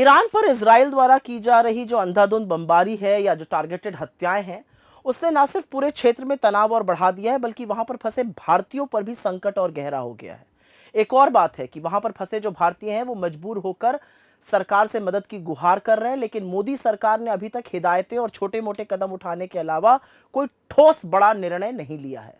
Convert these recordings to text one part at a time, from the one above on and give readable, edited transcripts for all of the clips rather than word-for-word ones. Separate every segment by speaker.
Speaker 1: Iran पर Israel द्वारा की जा रही जो अंधाधुंध बमबारी है या जो टारगेटेड हत्याएं हैं, उसने न सिर्फ पूरे क्षेत्र में तनाव और बढ़ा दिया है, बल्कि वहां पर फंसे भारतीयों पर भी संकट और गहरा हो गया है। एक और बात है कि वहां पर फंसे जो भारतीय हैं वो मजबूर होकर सरकार से मदद की गुहार कर रहे हैं, लेकिन मोदी सरकार ने अभी तक हिदायतें और छोटे मोटे कदम उठाने के अलावा कोई ठोस बड़ा निर्णय नहीं लिया है।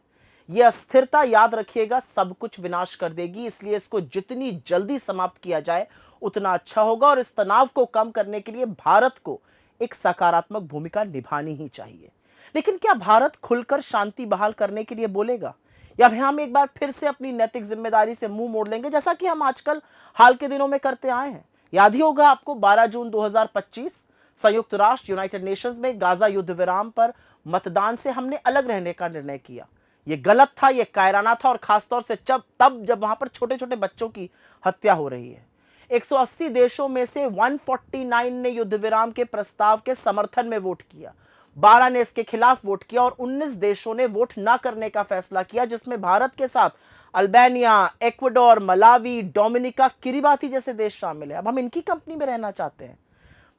Speaker 1: यह अस्थिरता, याद रखिएगा, सब कुछ विनाश कर देगी, इसलिए इसको जितनी जल्दी समाप्त किया जाए उतना अच्छा होगा। और इस तनाव को कम करने के लिए भारत को एक सकारात्मक भूमिका निभानी ही चाहिए। लेकिन क्या भारत खुलकर शांति बहाल करने के लिए बोलेगा, या हम एक बार फिर से अपनी नैतिक जिम्मेदारी से मुंह मोड़ लेंगे, जैसा कि हम आजकल हाल के दिनों में करते आए हैं? याद ही होगा आपको, 12 जून 2025 संयुक्त राष्ट्र यूनाइटेड नेशंस में गाजा युद्ध विराम पर मतदान से हमने अलग रहने का निर्णय किया। यह गलत था, यह कायराना था, और खासतौर से जब वहां पर छोटे छोटे बच्चों की हत्या हो रही है। 180 देशों में से 149 ने युद्ध विराम के प्रस्ताव के समर्थन में वोट किया, 12 ने इसके खिलाफ वोट किया और 19 देशों ने वोट ना करने का फैसला किया, जिसमें भारत के साथ Albania, Ecuador, Malawi, Dominica, Kiribati जैसे देश शामिल है। अब हम इनकी कंपनी में रहना चाहते हैं।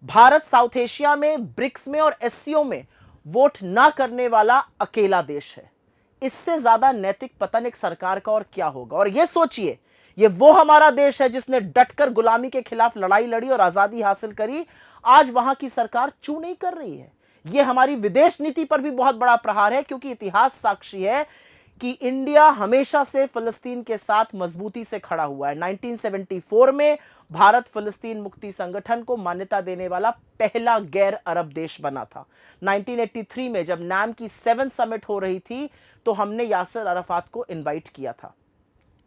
Speaker 1: भारत साउथ एशिया में, ब्रिक्स में और एससीओ में वोट ना करने वाला अकेला देश है। इससे ज्यादा नैतिक पतन एक सरकार का और क्या होगा? और यह सोचिए, ये वो हमारा देश है जिसने डटकर गुलामी के खिलाफ लड़ाई लड़ी और आजादी हासिल करी। आज वहां की सरकार चू नहीं कर रही है। यह हमारी विदेश नीति पर भी बहुत बड़ा प्रहार है, क्योंकि इतिहास साक्षी है कि इंडिया हमेशा से फिलिस्तीन के साथ मजबूती से खड़ा हुआ है। 1974 में भारत फिलिस्तीन मुक्ति संगठन को मान्यता देने वाला पहला गैर अरब देश बना था। 1983 में जब नाम की 7th समिट हो रही थी, तो हमने यासिर अराफात को इनवाइट किया था।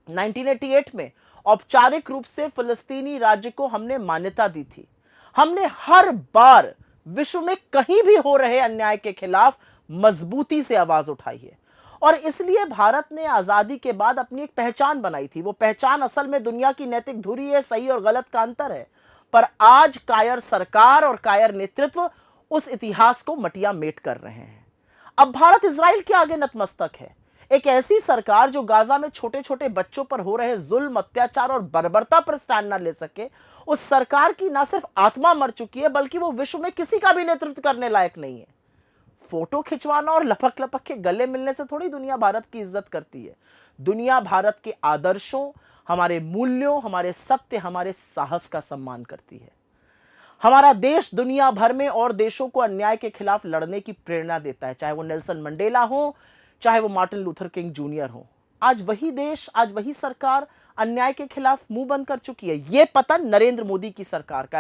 Speaker 1: 1988 में औपचारिक रूप से फिलिस्तीनी राज्य को हमने मान्यता दी थी। हमने हर बार विश्व में कहीं भी हो रहे अन्याय के खिलाफ मजबूती से आवाज उठाई है, और इसलिए भारत ने आजादी के बाद अपनी एक पहचान बनाई थी। वो पहचान असल में दुनिया की नैतिक धुरी है, सही और गलत का अंतर है। पर आज कायर सरकार और कायर नेतृत्व उस इतिहास को मटिया मेट कर रहे हैं। अब भारत इजराइल के आगे नतमस्तक है। एक ऐसी सरकार जो गाजा में छोटे छोटे बच्चों पर हो रहे जुल्म, अत्याचार और बर्बरता पर स्टैंड ना ले सके, उस सरकार की ना सिर्फ आत्मा मर चुकी है, बल्कि वो विश्व में किसी का भी नेतृत्व करने लायक नहीं है। फोटो खिंचवाना और लपक लपक के गले मिलने से थोड़ी दुनिया भारत की इज्जत करती है। दुनिया भारत के आदर्शों, हमारे मूल्यों, हमारे सत्य, हमारे साहस का सम्मान करती है। हमारा देश दुनिया भर में और देशों को अन्याय के खिलाफ लड़ने की प्रेरणा देता है, चाहे वो नेल्सन मंडेला हो, चाहे वो मार्टिन लूथर किंग जूनियर हो। आज वही देश, आज वही सरकार अन्याय के खिलाफ मुंह बंद कर चुकी है। यह पतन नरेंद्र मोदी की सरकार का है।